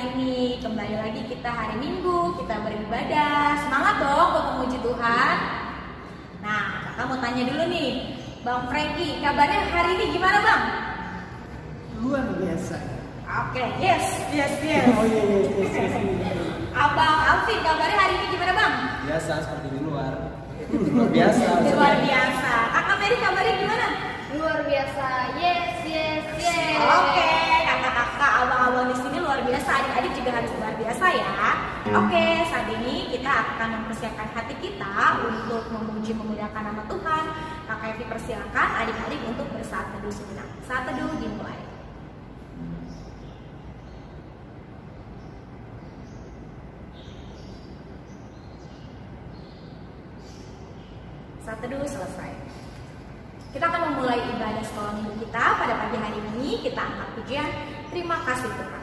ini. Kembali lagi kita hari Minggu, kita beribadah. Semangat dong untuk memuji Tuhan. Nah, kakak mau tanya dulu nih, Bang Franky, kabarnya hari ini gimana Bang? Luar biasa. Oke, yes. Oh iya. Abang Alvin, kabarnya hari ini gimana Bang? Biasa seperti di luar. Luar biasa. Luar biasa. Kakak Mary kabarnya gimana? Luar biasa, yes. Oke, kakak-kakak, abang-abang di sini luar biasa, adik-adik juga harus luar biasa ya. Oke, saat ini kita akan mempersiapkan hati kita untuk memuji memuliakan nama Tuhan. Kakak Evi persilakan adik-adik untuk bersaat teduh sejenak. Saat teduh dimulai. Saat teduh selesai. Kita akan memulai ibadah sekolah minggu kita pada pagi hari ini. Kita angkat pujian, terima kasih Tuhan.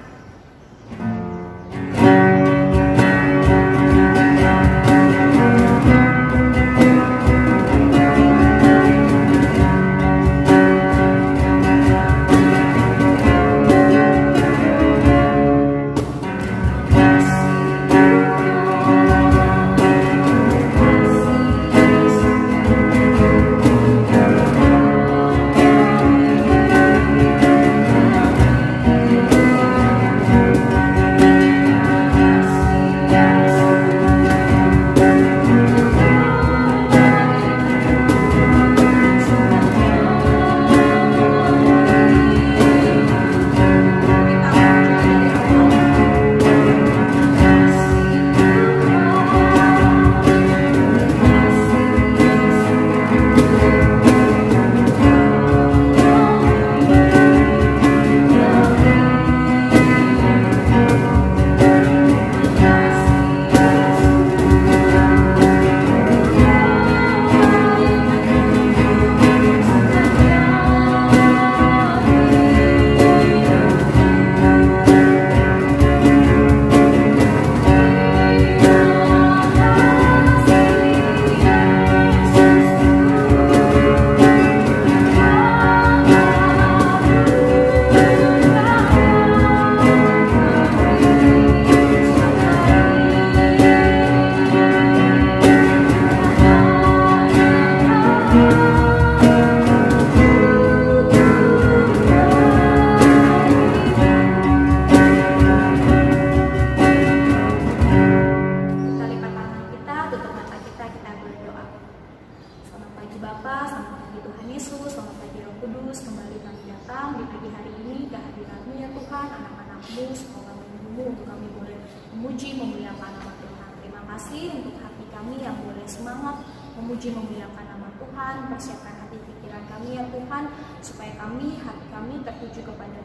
Memuji memuliakan nama Tuhan, persiapkan hati pikiran kami ya Tuhan, supaya hati kami tertuju kepada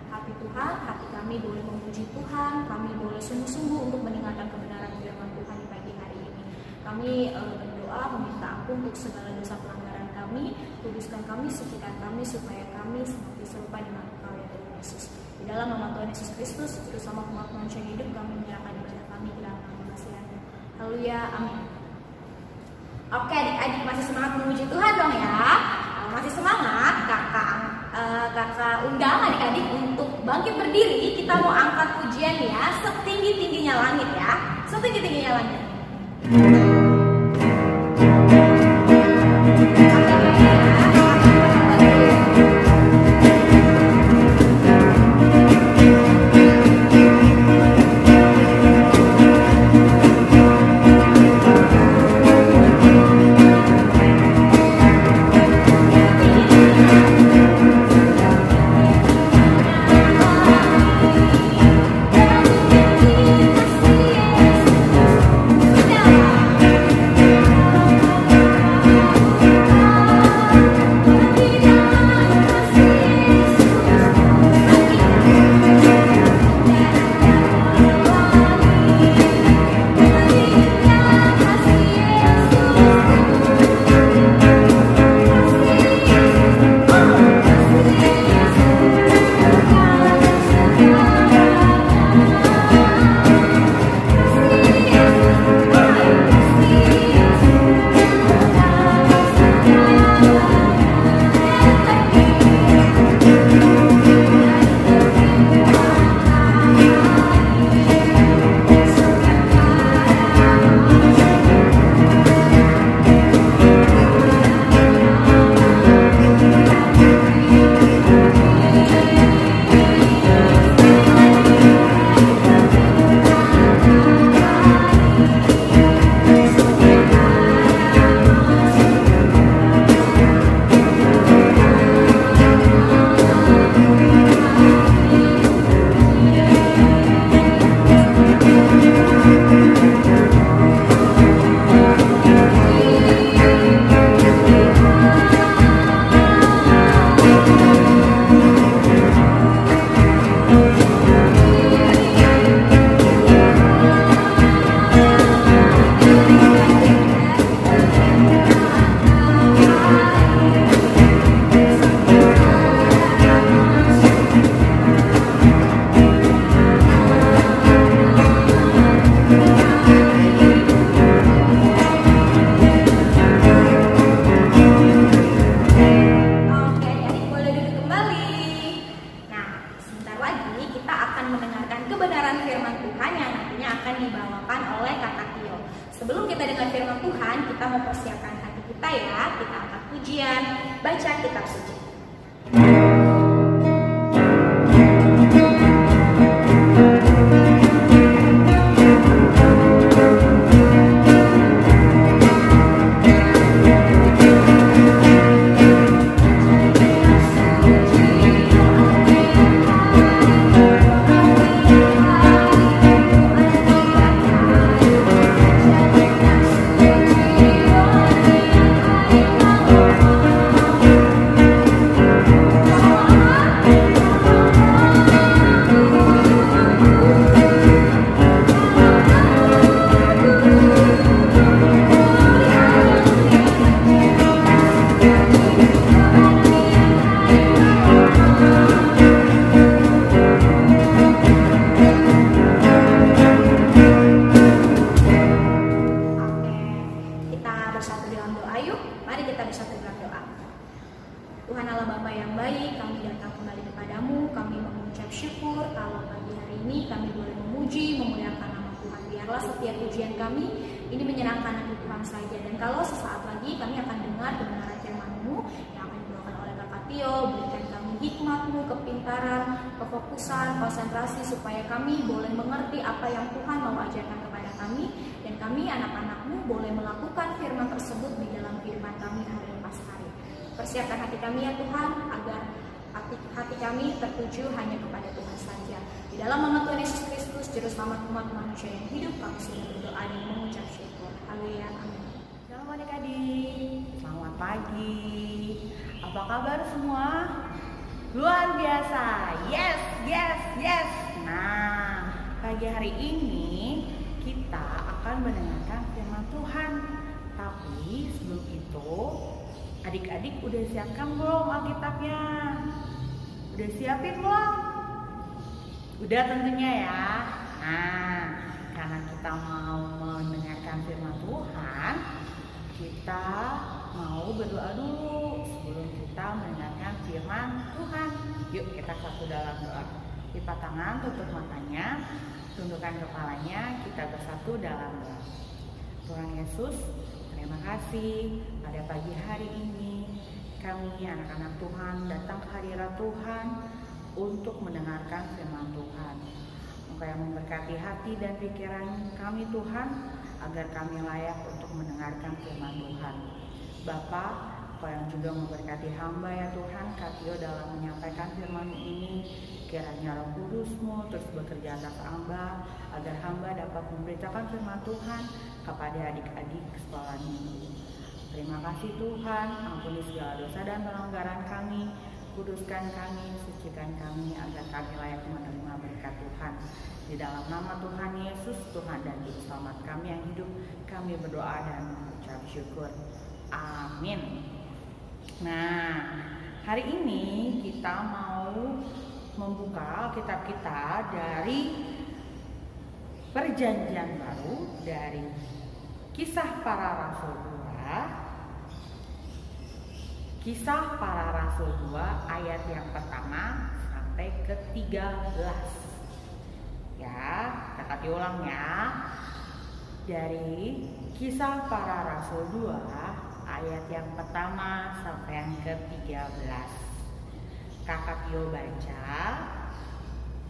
hati Tuhan, hati kami boleh memuji Tuhan, kami boleh sungguh-sungguh untuk mendengarkan kebenaran firman Tuhan di pagi hari ini. Kami berdoa meminta ampun untuk segala dosa pelanggaran kami, kuduskan kami, sucikan kami, supaya kami semakin serupa dengan Engkau ya Tuhan Yesus. Di dalam nama Tuhan Yesus Kristus, terus sama kemampuan yang hidup, kami menyerahkan ibadah kami ke dalam nama Kasihan-Mu. Haleluya, amin. Oke, adik-adik masih semangat memuji Tuhan dong ya. Masih semangat, kakak undang adik-adik untuk bangkit berdiri. Kita mau angkat pujian ya, setinggi-tingginya langit ya, setinggi-tingginya langit. Yeah. mendengarkan firman Tuhan yang nantinya akan dibawakan oleh Kakak Tio. Sebelum kita dengar firman Tuhan, kita mempersiapkan hati kita ya. Kita angkat pujian, baca kitab suci. Tuhan Allah Bapa yang baik, kami datang kembali kepadamu. Kami mengucap syukur kalau pagi hari ini kami boleh memuji, memuliakan nama Tuhan. Biarlah setiap pujian kami ini menyenangkan hati Tuhan saja. Dan kalau sesaat lagi kami akan dengar kebenaran firman-Mu yang akan dibawakan oleh Kakak Tio, berikan kami hikmat-Mu, kepintaran, kefokusan, konsentrasi supaya kami boleh mengerti apa yang Tuhan mau ajarkan kepada kami. Dan kami anak-anak-Mu boleh melakukan firman tersebut di dalam kehidupan kami hari lepas hari. Persiapkan hati kami ya Tuhan, agar hati kami tertuju hanya kepada Tuhan saja. Di dalam nama Tuhan Yesus Kristus, Juru Selamat umat manusia yang hidup, kami sudah berdoa dan mengucap syukur. Haleluya, amin. Shalom adik-adik, selamat pagi. Apa kabar semua? Luar biasa, yes, yes, yes. Nah, pagi hari ini kita akan mendengarkan firman Tuhan. Tapi sebelum itu, adik-adik udah siapkan belum Alkitabnya? Udah siapin belum? Udah tentunya ya. Nah, karena kita mau mendengarkan firman Tuhan, kita mau berdoa dulu sebelum kita mendengarkan firman Tuhan. Yuk kita satu dalam doa. Lipat tangan, tutup matanya, tundukkan kepalanya, kita bersatu dalam doa. Tuhan Yesus, terima kasih pada pagi hari ini kami anak-anak Tuhan datang ke hadirat Tuhan untuk mendengarkan firman Tuhan. Engkau yang memberkati hati dan pikiran kami Tuhan, agar kami layak untuk mendengarkan firman Tuhan. Bapa, Engkau yang juga memberkati hamba ya Tuhan, Katio dalam menyampaikan firman ini. Kiranya Roh Kudus-Mu terus bekerja atas hamba, agar hamba dapat memberitakan firman Tuhan kepada adik-adik sekolah minggu. Terima kasih Tuhan, ampuni segala dosa dan pelanggaran kami, kuduskan kami, sucikan kami, agar kami layak menerima berkat Tuhan. Di dalam nama Tuhan Yesus, Tuhan dan Juru Selamat kami yang hidup, kami berdoa dan mengucap syukur. Amin. Nah, hari ini kita mau membuka kitab kita dari Perjanjian Baru, dari Kisah Para Rasul 2, Kisah Para Rasul 2 ayat yang pertama sampai ke-13. Ya, kita diulang ya. Dari Kisah Para Rasul 2 ayat yang pertama sampai yang ke-13. Kakak Tio baca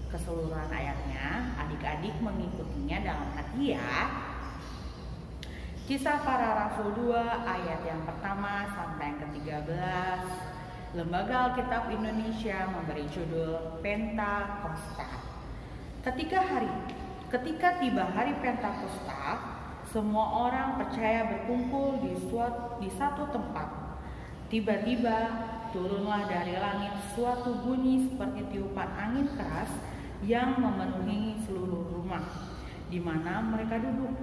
keseluruhan ayatnya, adik-adik mengikutinya dalam hati ya. Kisah Para Rasul 2 ayat yang pertama sampai yang ke-13. Lembaga Alkitab Indonesia memberi judul Pentakosta. Ketika tiba hari Pentakosta, semua orang percaya berkumpul di satu tempat. Tiba-tiba turunlah dari langit suatu bunyi seperti tiupan angin keras yang memenuhi seluruh rumah di mana mereka duduk.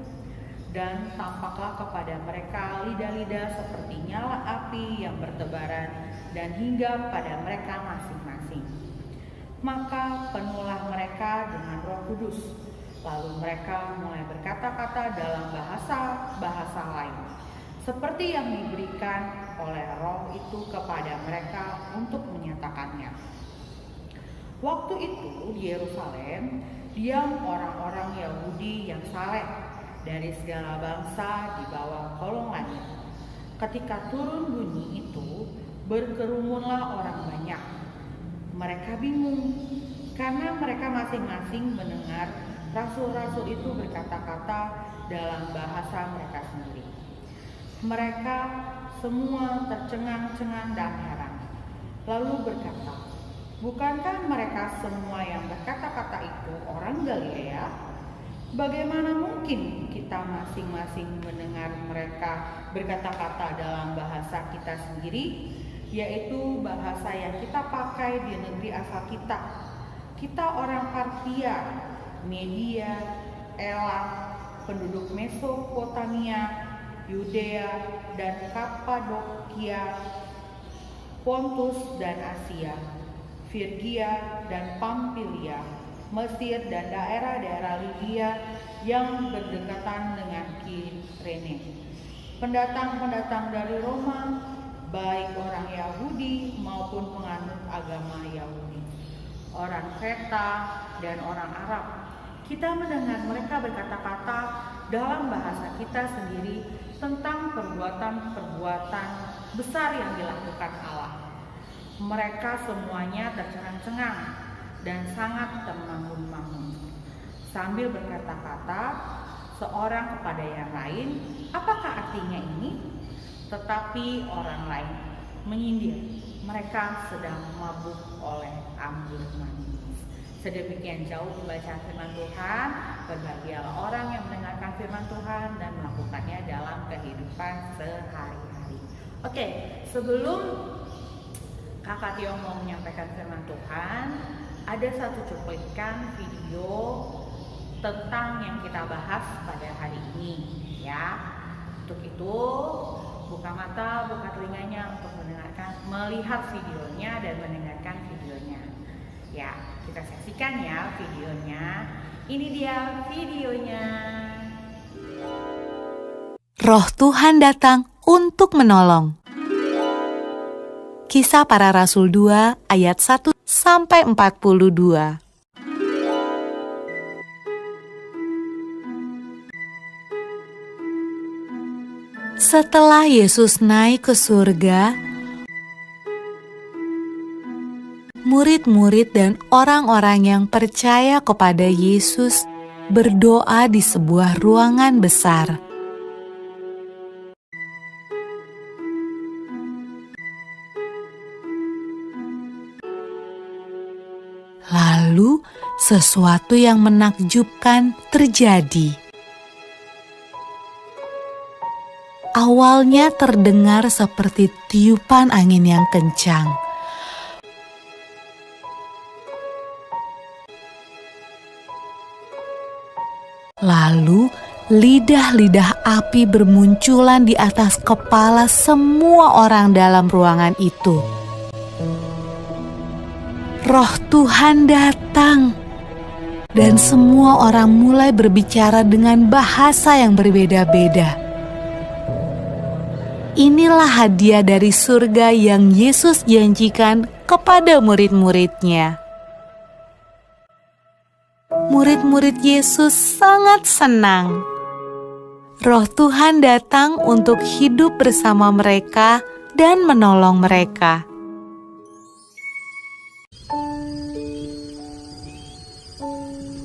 Dan tampaklah kepada mereka lidah-lidah seperti nyala api yang bertebaran dan hinggap pada mereka masing-masing. Maka penuhlah mereka dengan Roh Kudus. Lalu mereka mulai berkata-kata dalam bahasa lain, seperti yang diberikan oleh Roh itu kepada mereka untuk menyatakannya. Waktu itu di Yerusalem diam orang-orang Yahudi yang saleh dari segala bangsa di bawah kolong langit. Ketika turun bunyi itu, berkerumunlah orang banyak. Mereka bingung karena mereka masing-masing mendengar rasul-rasul itu berkata-kata dalam bahasa mereka sendiri. Mereka semua tercengang-cengang dan heran, lalu berkata, "Bukankah mereka semua yang berkata-kata itu orang Galilea? Bagaimana mungkin kita masing-masing mendengar mereka berkata-kata dalam bahasa kita sendiri, yaitu bahasa yang kita pakai di negeri asal kita? Kita orang Partia, Media, Elam, penduduk Mesopotamia, Yudea dan Kapadokia, Pontus dan Asia, Frigia dan Pamfilia, Mesir dan daerah-daerah Libya yang berdekatan dengan Kirene. Pendatang-pendatang dari Roma, baik orang Yahudi maupun penganut agama Yahudi, orang Kreta dan orang Arab. Kita mendengar mereka berkata-kata dalam bahasa kita sendiri tentang perbuatan-perbuatan besar yang dilakukan Allah. Mereka semuanya tercengang-cengang dan sangat termangun-mangun. Sambil berkata-kata seorang kepada yang lain, "Apakah artinya ini?" Tetapi orang lain menyindir, "Mereka sedang mabuk oleh anggur manis." Sedemikian jauh pembacaan firman Tuhan. Berbahagialah orang yang mendengarkan firman Tuhan dan melakukannya dalam kehidupan sehari-hari. Oke, sebelum Kakak Tio mau menyampaikan firman Tuhan, ada satu cuplikan video tentang yang kita bahas pada hari ini, ya. Untuk itu, buka mata, buka telinganya untuk melihat videonya dan mendengarkan videonya. Ya, kita saksikan ya videonya. Ini dia videonya. Roh Tuhan datang untuk menolong. Kisah Para Rasul 2 ayat 1 sampai 42. Setelah Yesus naik ke surga, murid-murid dan orang-orang yang percaya kepada Yesus berdoa di sebuah ruangan besar. Lalu sesuatu yang menakjubkan terjadi. Awalnya terdengar seperti tiupan angin yang kencang. Lalu lidah-lidah api bermunculan di atas kepala semua orang dalam ruangan itu. Roh Tuhan datang, dan semua orang mulai berbicara dengan bahasa yang berbeda-beda. Inilah hadiah dari surga yang Yesus janjikan kepada murid-muridnya. Murid-murid Yesus sangat senang. Roh Tuhan datang untuk hidup bersama mereka dan menolong mereka.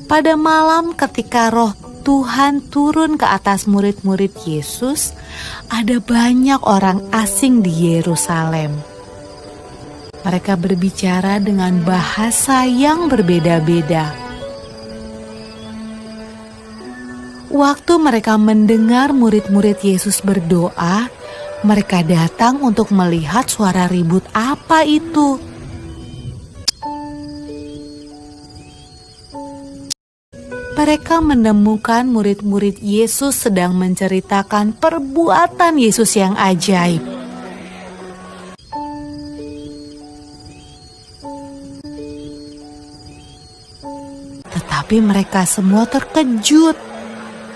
Pada malam ketika Roh Tuhan turun ke atas murid-murid Yesus, ada banyak orang asing di Yerusalem. Mereka berbicara dengan bahasa yang berbeda-beda. Waktu mereka mendengar murid-murid Yesus berdoa, mereka datang untuk melihat suara ribut apa itu. Mereka menemukan murid-murid Yesus sedang menceritakan perbuatan Yesus yang ajaib. Tetapi mereka semua terkejut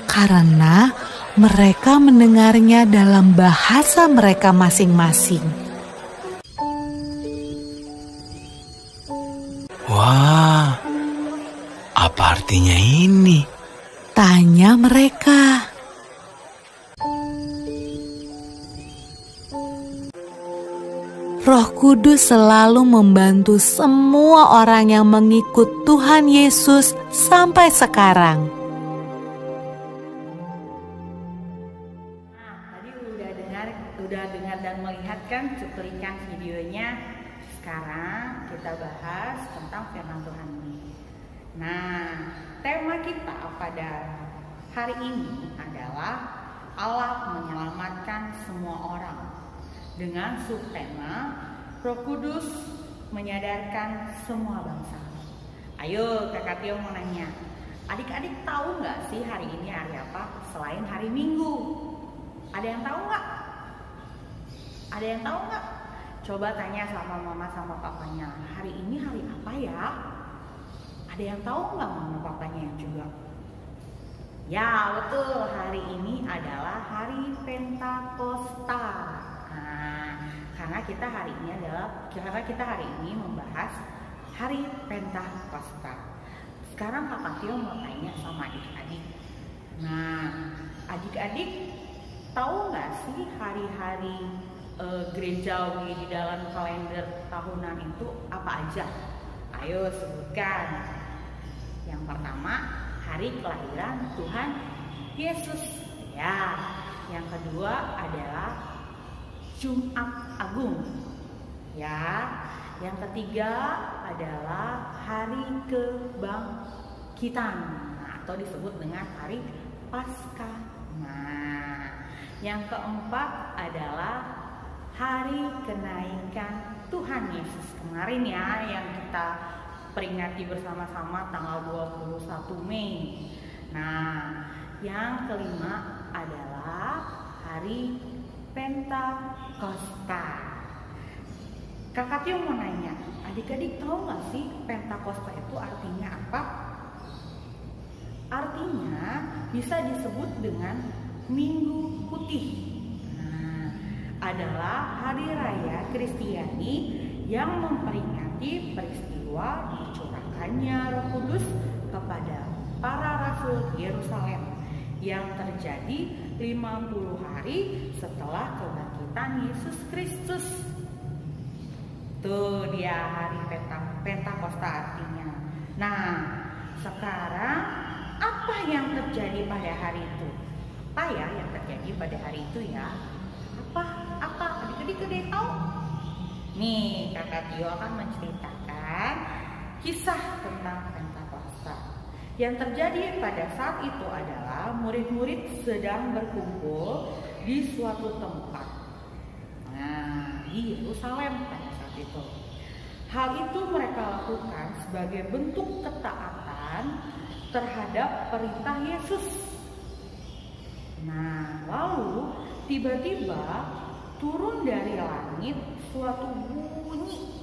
karena mereka mendengarnya dalam bahasa mereka masing-masing. Wah, apa artinya ini? Tanya mereka. Roh Kudus selalu membantu semua orang yang mengikut Tuhan Yesus sampai sekarang. Nah, tadi udah dengar dan melihat kan cuplikan videonya. Sekarang kita bahas tentang firman Tuhan ini. Nah, tema kita pada hari ini adalah Allah menyelamatkan semua orang. Dengan subtema Roh Kudus menyadarkan semua bangsa. Ayo Kakak Tio mau nanya, adik-adik tahu nggak sih hari ini hari apa selain hari Minggu? Ada yang tahu nggak? Ada yang tahu nggak? Coba tanya sama mama sama papanya, hari ini hari apa ya? Ada yang tahu nggak mama papanya juga? Ya betul, hari ini adalah hari Pentakosta. Karena kita hari ini membahas hari Pentakosta. Sekarang Kakak Tio mau tanya sama adik-adik. Nah, adik-adik tahu nggak sih hari-hari gerejawi di dalam kalender tahunan itu apa aja? Ayo sebutkan. Yang pertama, hari kelahiran Tuhan Yesus. Ya. Yang kedua adalah Jumat Agung. Ya. Yang ketiga adalah hari kebangkitan, atau disebut dengan hari Paskah. Nah, yang keempat adalah hari kenaikan Tuhan Yesus kemarin ya, yang kita peringati bersama-sama tanggal 21 Mei. Nah, yang kelima adalah hari Pentakosta. Kakak Tio mau nanya, adik-adik tahu nggak sih Pentakosta itu artinya apa? Artinya bisa disebut dengan Minggu Putih. Nah, adalah hari raya Kristiani yang memperingati peristiwa dicurahkannya Roh Kudus kepada para rasul Yerusalem yang terjadi 50 hari setelah kebangkitan Yesus Kristus. Tuh dia hari Pentakosta artinya. Nah, sekarang apa yang terjadi pada hari itu? Apa ya yang terjadi pada hari itu ya? Apa? Adik-adik ada yang tahu? Nih, Kakak Tio akan menceritakan kisah tentang Pentakosta. Yang terjadi pada saat itu adalah murid-murid sedang berkumpul di suatu tempat. Nah, di Yerusalem pada saat itu. Hal itu mereka lakukan sebagai bentuk ketaatan terhadap perintah Yesus. Nah, lalu tiba-tiba turun dari langit suatu bunyi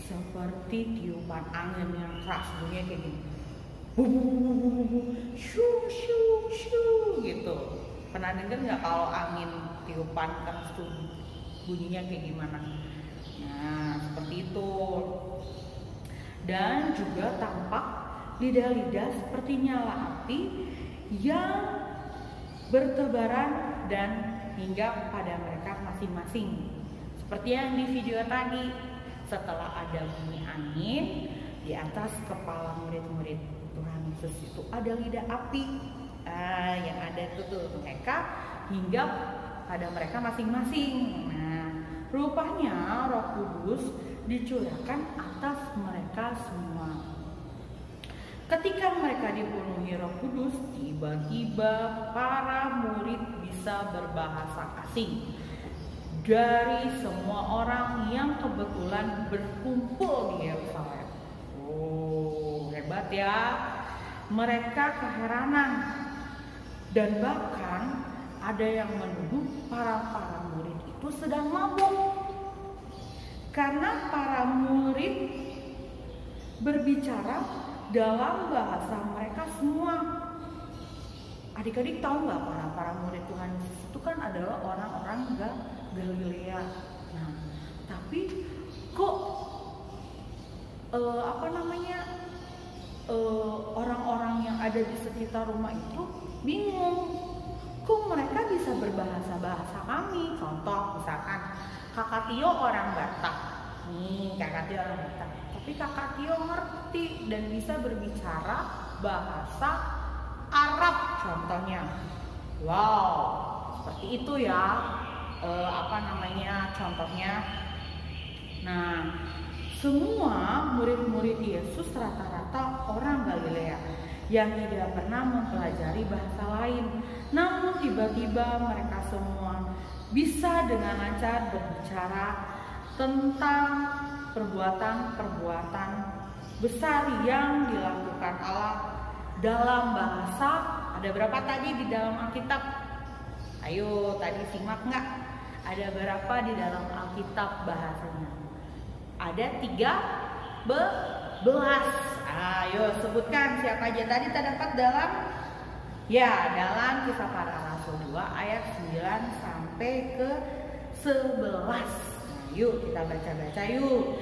seperti tiupan angin yang keras, bunyinya kayak gini. Shoo shoo shoo gitu. Pernah dengar nggak kalau angin tiupan keras tuh bunyinya kayak gimana? Nah, seperti itu. Dan juga tampak lidah-lidah seperti nyala api yang bertebaran dan hingga pada mereka masing-masing. Seperti yang di video tadi, setelah ada bunyi angin di atas kepala murid-murid Tuhan Yesus itu ada lidah api yang ada itu tuh mereka hingga pada mereka masing-masing. Nah, rupanya Roh Kudus dicurahkan atas mereka semua. Ketika mereka dipenuhi Roh Kudus, tiba-tiba para murid bisa berbahasa asing dari semua orang yang kebetulan berkumpul di Yerusalem. Oh, hebat ya. Mereka keheranan dan bahkan ada yang menuduh para murid itu sedang mabuk karena para murid berbicara dalam bahasa mereka semua. Adik-adik tahu nggak para murid Tuhan Yesus itu kan adalah orang-orang Galilea. Nah, tapi kok orang-orang yang ada di sekitar rumah itu bingung, kok mereka bisa berbahasa kami. Contoh misalkan kakak Tio orang Batak, tapi kakak Tio ngerti dan bisa berbicara bahasa Arab contohnya. Wow, seperti itu ya, contohnya. Nah, semua murid-murid Yesus rata-rata orang Galilea yang tidak pernah mempelajari bahasa lain. Namun tiba-tiba mereka semua bisa dengan lancar berbicara tentang perbuatan-perbuatan besar yang dilakukan Allah dalam bahasa. Ada berapa tadi di dalam Alkitab? Ayo tadi simak nggak? Ada berapa di dalam Alkitab bahasanya? Ada 13. Ayo sebutkan siapa aja tadi terdapat dalam Kisah Para Rasul 2 ayat 9 sampai ke 11. Yuk kita baca-baca yuk.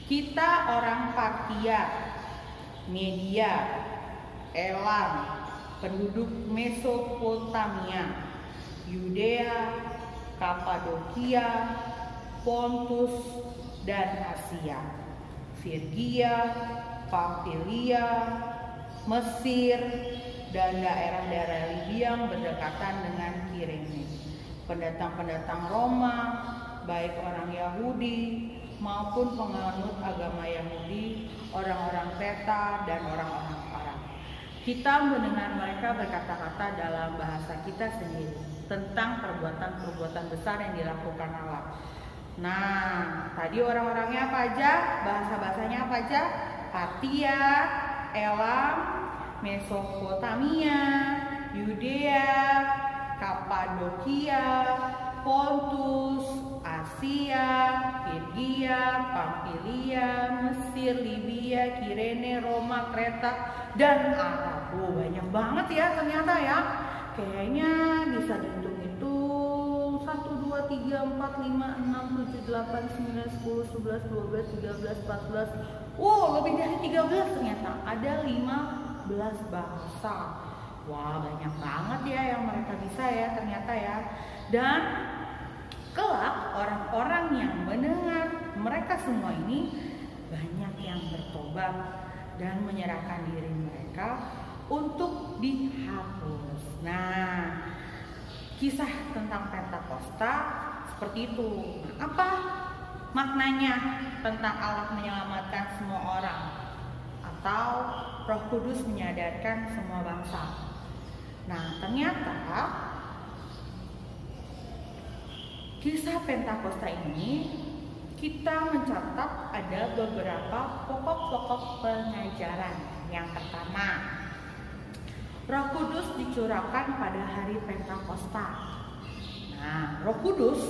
Kita orang Partia, Media, Elam, penduduk Mesopotamia, Yudea, Kapadokia, Pontus dan Asia, Frigia, Pamfilia, Mesir, dan daerah-daerah Libya yang berdekatan dengan Kirene. Pendatang-pendatang Roma, baik orang Yahudi maupun penganut agama Yahudi, orang-orang Kreta dan orang-orang Arab. Kita mendengar mereka berkata-kata dalam bahasa kita sendiri tentang perbuatan-perbuatan besar yang dilakukan Allah. Nah, tadi orang-orangnya apa aja? Bahasa-bahasanya apa aja? Partia, Elam, Mesopotamia, Yudea, Kapadokia, Pontus, Asia, Frigia, Pamfilia, Mesir, Libya, Kirene, Roma, Kreta, dan Arab. Banyak banget ya ternyata ya. Kayaknya bisa dihitung-hitung 1, 2, 3, 4, 5, 6, 7, 8, 9, 10, 11, 12, 13, 14. Lebih dari 13 ternyata. Ada 15 bahasa. Wah, banyak banget ya yang mereka bisa ya ternyata ya. Dan kelak orang-orang yang mendengar mereka semua ini banyak yang bertobat dan menyerahkan diri mereka untuk dihapus. Nah, kisah tentang Pentakosta seperti itu. Apa maknanya tentang Allah menyelamatkan semua orang atau Roh Kudus menyadarkan semua bangsa? Nah, ternyata kisah Pentakosta ini kita mencatat ada beberapa pokok-pokok pengajaran. Yang pertama, Roh Kudus dicurahkan pada hari Pentakosta. Nah, Roh Kudus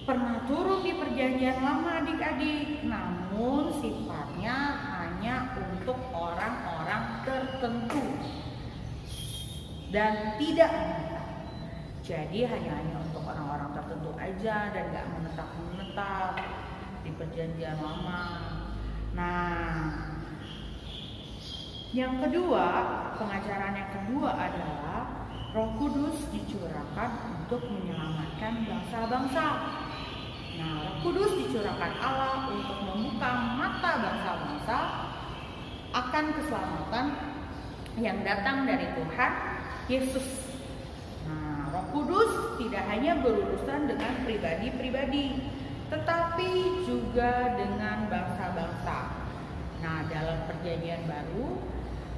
pernah turun di Perjanjian Lama adik-adik, namun sifatnya hanya untuk orang-orang tertentu dan tidak menetap. Jadi hanya untuk orang-orang tertentu aja dan gak menetap di Perjanjian Lama. Nah, yang kedua, pengajaran yang kedua adalah Roh Kudus dicurahkan untuk menyelamatkan bangsa-bangsa. Nah, Roh Kudus dicurahkan Allah untuk membuka mata bangsa-bangsa akan keselamatan yang datang dari Tuhan Yesus. Nah, Roh Kudus tidak hanya berurusan dengan pribadi-pribadi, tetapi juga dengan bangsa-bangsa. Nah, dalam Perjanjian Baru,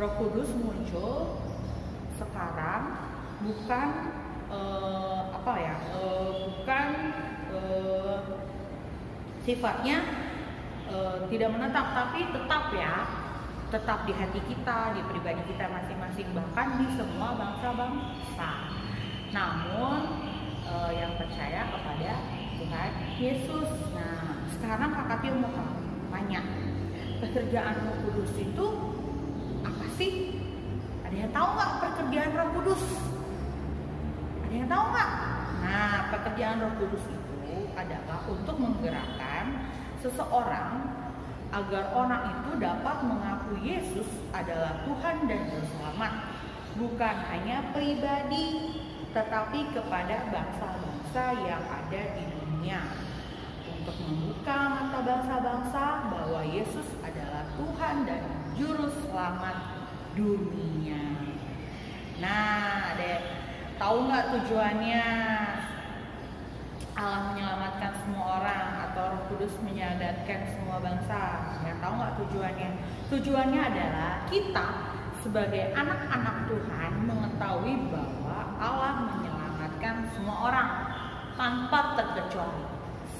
Roh Kudus muncul sekarang bukan sifatnya tidak menetap, tapi tetap di hati kita, di pribadi kita masing-masing, bahkan di semua bangsa-bangsa. Namun yang percaya kepada Tuhan Yesus. Nah, sekarang Kakak Tio mau tanya, pekerjaan Roh Kudus itu apa sih? Ada yang tahu nggak pekerjaan Roh Kudus? Ada yang tahu nggak? Nah, pekerjaan Roh Kudus itu adalah untuk menggerakkan seseorang agar orang itu dapat mengakui Yesus adalah Tuhan dan Juru Selamat, bukan hanya pribadi, tetapi kepada bangsa-bangsa yang ada di dunia, untuk membuka mata bangsa-bangsa bahwa Yesus adalah Tuhan dan Juru Selamat dunia. Nah, tahu nggak tujuannya Allah menyelamatkan semua orang atau Roh Kudus menyadarkan semua bangsa? Ya, tahu nggak tujuannya? Tujuannya adalah kita sebagai anak-anak Tuhan mengetahui bahwa Allah menyelamatkan semua orang tanpa terkecuali.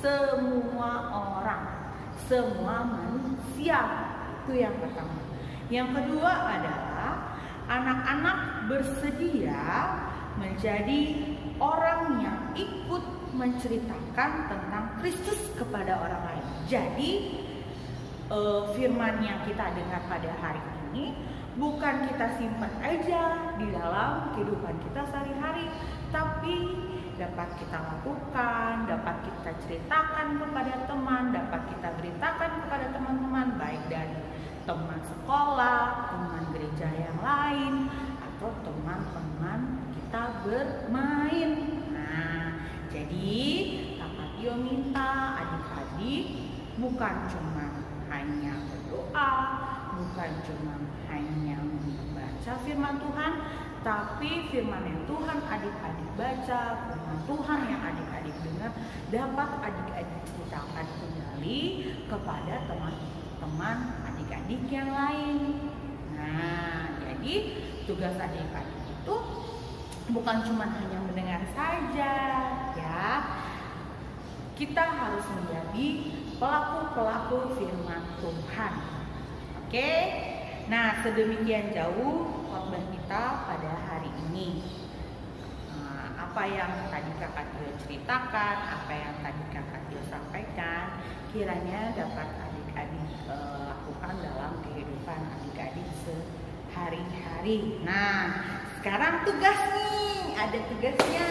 Semua orang, semua manusia. Itu yang pertama. Yang kedua adalah anak-anak bersedia menjadi orang yang ikut menceritakan tentang Kristus kepada orang lain. Jadi firman yang kita dengar pada hari ini bukan kita simpan aja di dalam kehidupan kita sehari-hari, tapi dapat kita lakukan, dapat kita ceritakan kepada teman, dapat kita beritakan kepada teman-teman, baik dari teman sekolah, teman gereja yang lain, atau teman-teman kita bermain. Nah, jadi Kakak Tio minta adik-adik bukan cuma hanya berdoa, bukan cuma hanya membaca firman Tuhan, tapi firman yang Tuhan adik-adik baca, firman Tuhan yang adik-adik dengar, dapat adik-adik ceritakan kembali kepada teman-teman adik-adik yang lain. Nah, jadi tugas adik-adik itu bukan cuma hanya mendengar saja, ya. Kita harus menjadi pelaku-pelaku firman Tuhan. Oke? Nah, sedemikian jauh khotbah kita pada hari ini. Apa yang tadi Kakak Tio ceritakan, apa yang tadi Kakak Tio sampaikan, kiranya dapat adik-adik lakukan dalam kehidupan adik-adik sehari-hari. Nah, sekarang tugas nih, ada tugasnya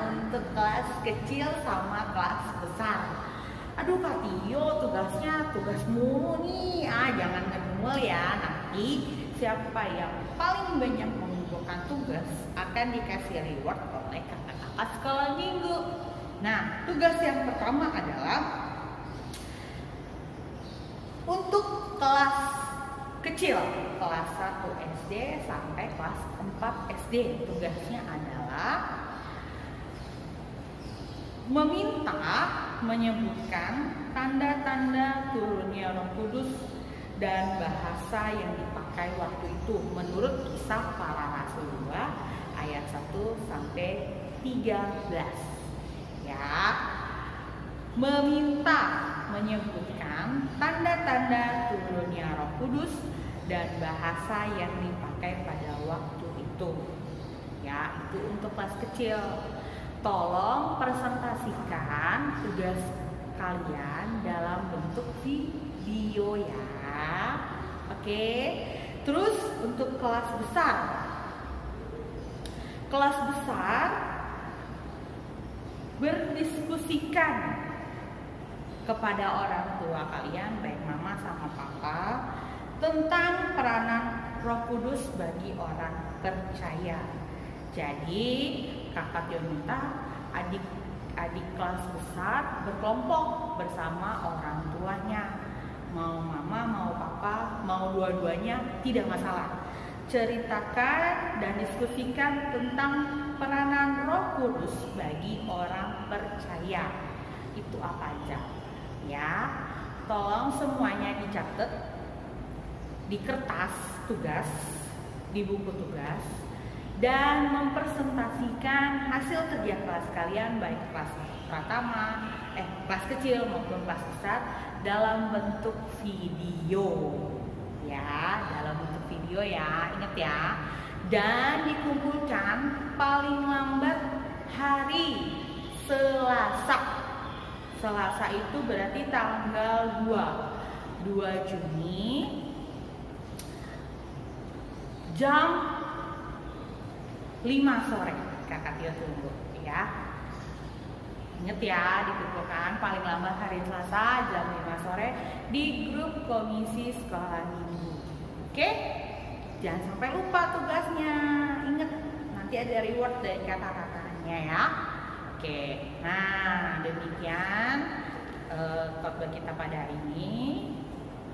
untuk kelas kecil sama kelas besar. Aduh Kak Tio, tugasnya tugas mulu nih. Jangan ngedumel ya, nanti siapa yang paling banyak mengumpulkan tugas akan dikasih reward oleh kakak-kakak sekolah minggu. Nah, tugas yang pertama adalah untuk kelas kecil, kelas 1 SD sampai kelas 4 SD. Tugasnya adalah menyebutkan tanda-tanda turunnya Roh Kudus dan bahasa yang dipakai waktu itu menurut Kisah Para Rasul 2 ayat 1 sampai 13. Ya. Menyebutkan tanda-tanda turunnya Roh Kudus dan bahasa yang dipakai pada waktu itu. Ya, itu untuk kelas kecil. Tolong presentasikan tugas kalian dalam bentuk video ya. Oke. Terus untuk kelas besar. Kelas besar berdiskusikan kepada orang tua kalian, baik mama sama papa, tentang peranan Roh Kudus bagi orang percaya. Jadi Kakak Tio minta adik-adik kelas besar berkelompok bersama orang tuanya. Mau mama, mau papa, mau dua-duanya, tidak masalah. Ceritakan dan diskusikan tentang peranan Roh Kudus bagi orang percaya. Itu apa aja? Ya, tolong semuanya dicatat di kertas tugas, di buku tugas, dan mempresentasikan hasil kerja kelas kalian, baik kelas pertama, kelas kecil maupun kelas besar, dalam bentuk video. Ya, dalam bentuk video ya, ingat ya. Dan dikumpulkan paling lambat hari Selasa. Selasa itu berarti tanggal 2 Juni jam 5 sore. Kakak Tio tunggu ya. Ingat ya, dikumpulkan paling lambat hari Selasa jam 5 sore di grup komisi sekolah minggu. Oke? Jangan sampai lupa tugasnya. Ingat, nanti ada reward dari kata-katanya ya. Oke, nah demikian khotbah kita pada hari ini.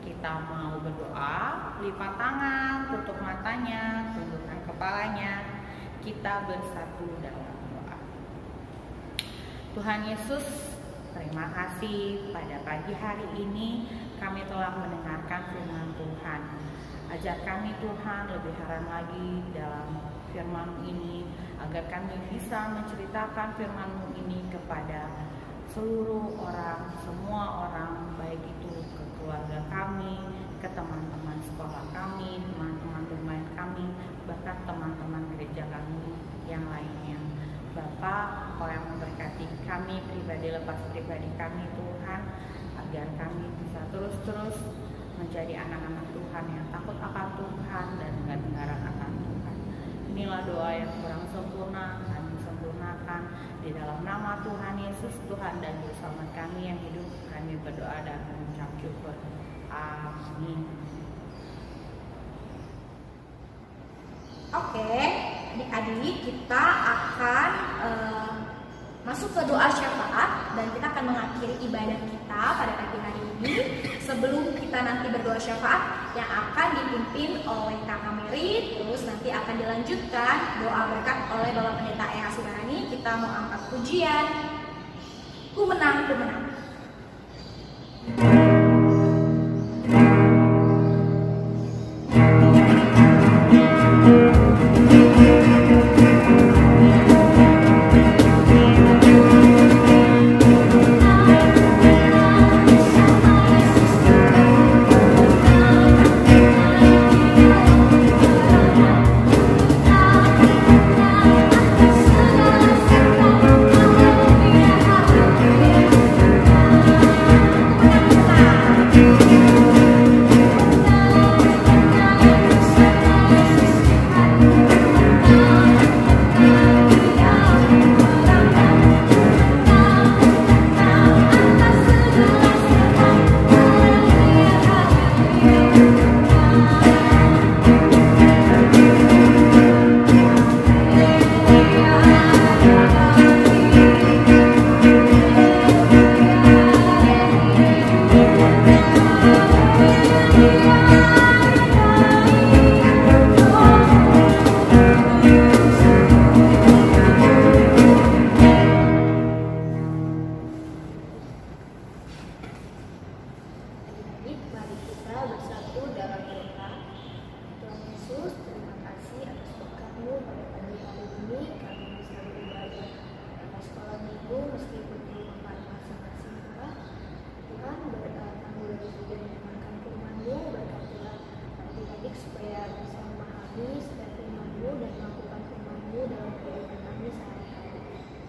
Kita mau berdoa, lipat tangan, tutup matanya, tundukkan kepalanya. Kita bersatu dalam doa. Tuhan Yesus, terima kasih pada pagi hari ini kami telah mendengarkan firman Tuhan. Ajar kami Tuhan lebih haram lagi dalam firman ini, agar kami bisa menceritakan firman-Mu ini kepada seluruh orang, semua orang, baik itu ke keluarga kami, ke teman-teman sekolah kami, teman-teman bermain kami, bahkan teman-teman gereja kami yang lainnya. Bapa, Engkau yang memberkati kami pribadi lepas pribadi kami Tuhan, agar kami bisa terus-terus menjadi anak-anak Tuhan yang takut akan Tuhan dan dengar-dengaran akan Tuhan. Inilah doa yang kurang sempurna, kami sempurnakan di dalam nama Tuhan Yesus, Tuhan dan Juru Selamat kami yang hidup. Kami berdoa dan mengucap syukur. Amin. Oke, adik-adik, kita akan masuk ke doa syafaat dan kita akan mengakhiri ibadah kita pada pagi hari ini. Sebelum kita nanti berdoa syafaat yang akan dipimpin oleh Kakak Mary, terus nanti akan dilanjutkan doa berkat oleh Bapak Pendeta Ea Sudarani. Kita mau angkat pujian, Ku menang, ku menang.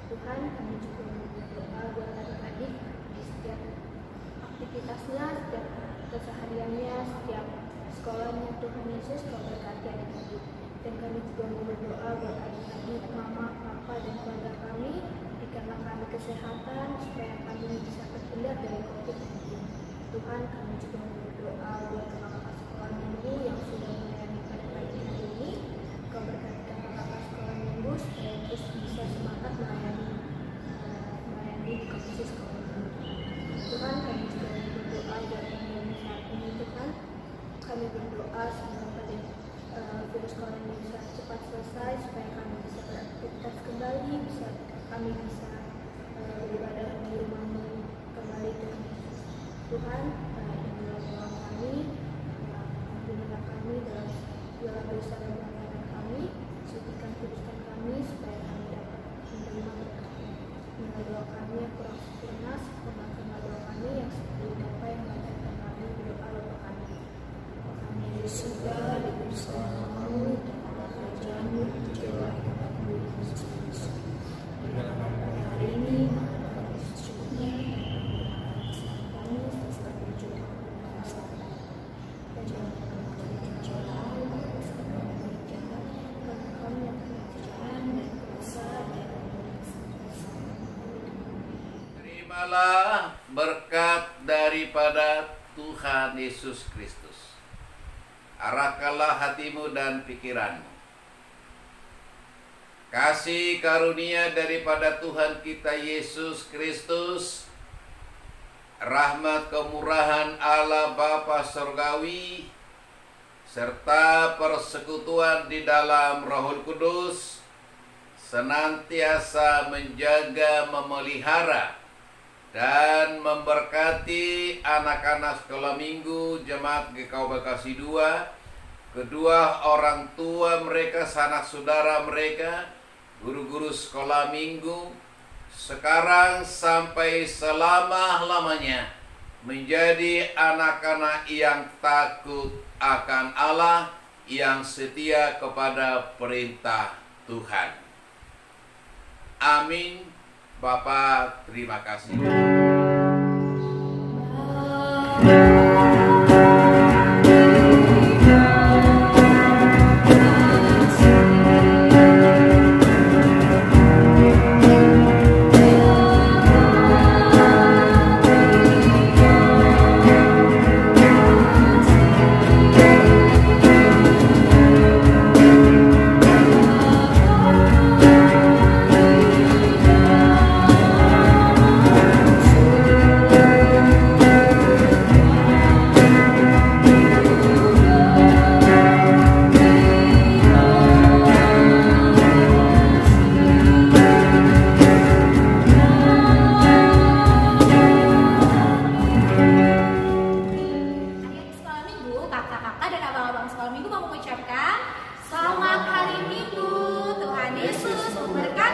Tuhan, kami juga berdoa buat adik-adik di setiap aktivitasnya, setiap kesehariannya, setiap sekolahnya. Tuhan Yesus, Kau berkati adik-adik. Dan kami juga mau berdoa buat adik-adik, mama, papa, dan keluarga kami. Berikanlah kami kesehatan supaya kami bisa terhindar dari COVID-19. Tuhan, kami juga mau berdoa buat kakak-kakak sekolah minggu yang sudah melayani pada pagi hari ini. Kau berkati kakak-kakak sekolah minggu supaya terus bisa semangat melayani di komisi sekolah minggu. Tuhan, kami juga mau berdoa buat pandemi saat ini. Tuhan, kami berdoa semoga virus corona bisa cepat selesai supaya kami bisa beraktivitas kembali, kami bisa beribadah di rumah-Mu kembali. Tuhan, inilah doa kami, ampunilah kami dalam segala dosa dan pelanggaran kami, sucikan kuduskan kami supaya kami dapat menerima berkat-Mu. Inilah doa kami yang kurang sempurna, sempurnakanlah doa kami yang seperti Bapa yang mengajarkan kami berdoa Bapa kami. Bapa kami yang di surga, dikuduskan namamu, datanglah kerajaan-Mu, dijadilah kehendak-Mu di Yesus. Berikanlah kami hari ini makanan kami secukupnya, dan kami selalu Terimalah berkat daripada Tuhan Yesus Kristus. Arahkanlah hatimu dan pikiranmu. Kasih karunia daripada Tuhan kita Yesus Kristus, rahmat kemurahan Allah Bapa Surgawi, serta persekutuan di dalam Roh Kudus senantiasa menjaga, memelihara, dan memberkati anak-anak sekolah minggu Jemaat GKU Bekasi 2, kedua orang tua mereka, sanak saudara mereka, guru-guru sekolah minggu, sekarang sampai selama-lamanya menjadi anak-anak yang takut akan Allah, yang setia kepada perintah Tuhan. Amin. Bapak, terima kasih. Selamat hari Minggu, Tuhan Yesus memberkati.